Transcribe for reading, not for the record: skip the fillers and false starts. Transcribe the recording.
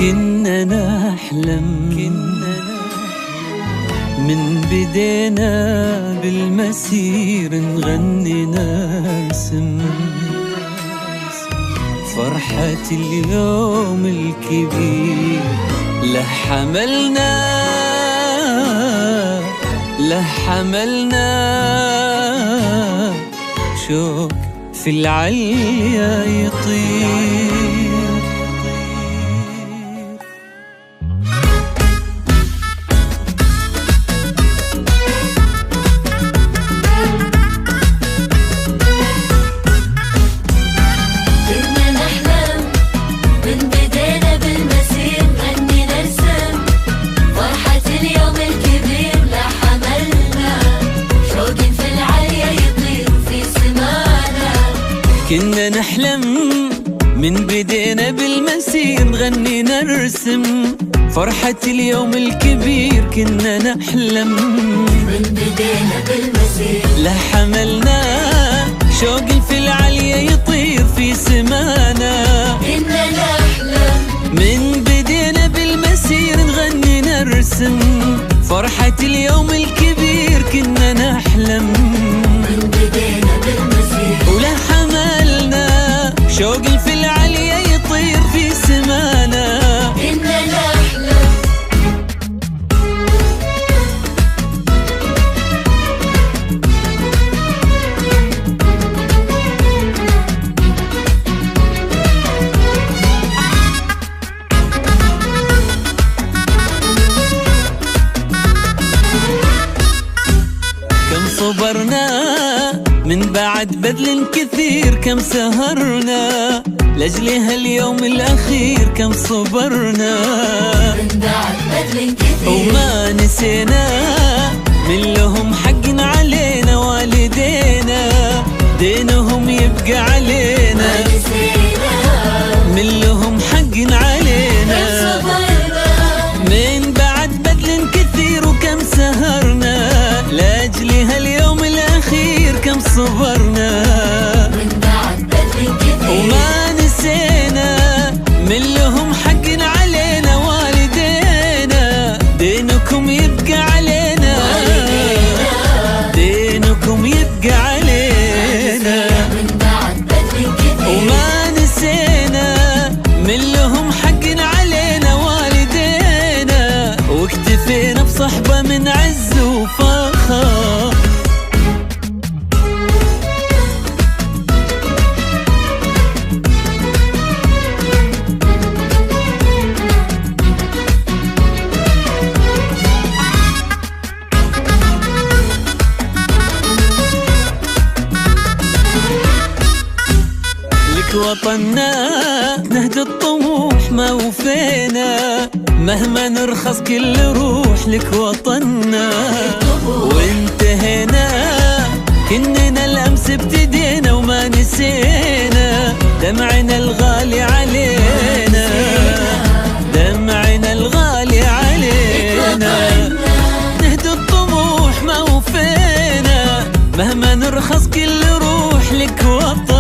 كنا نحلم من بدينا بالمسير نغني نرسم فرحة اليوم الكبير. لحملنا شوق في العليا يطير. كنا نحلم من بدينا بالمسير نغني نرسم فرحة اليوم الكبير. كنا نحلم من بدينا بالمسير لحملنا شوق في العليا يطير في سمانا. كنا نحلم من بدينا بالمسير نغني نرسم فرحة اليوم الكبير. كنا نحلم من بدينا بالمسير شوق في العليا يطير في سمانا. كنا نحلم كم صبرنا من بعد بذل كثير، كم سهرنا لأجل هاليوم الأخير. كم صبرنا من بعد بذل كثير وما نسينا من لهم حق علينا. والدينا دينهم يبقى علينا، من لهم حق علينا. من بعد بذل كثير وكم سهرنا لأجل هاليوم الأخير. كم صبرنا من بعد بذل كثير وما نسينا من لهم حق علينا. والدينا دينكم يبقى علينا، دينكم يبقى علينا. من بعد بذل كثير وما نسينا من لهم حق علينا. والدينا واكتفينا بصحبة من عز وفخر. وطننا نهج الطموح ما وفينا، مهما نرخص كل روح لك وطننا. وانتهينا كننا الأمس ابتدينا وما نسينا دمعنا الغالي علينا، دمعنا الغالي علينا. نهج الطموح ما وفينا، مهما نرخص كل روح لك وطننا.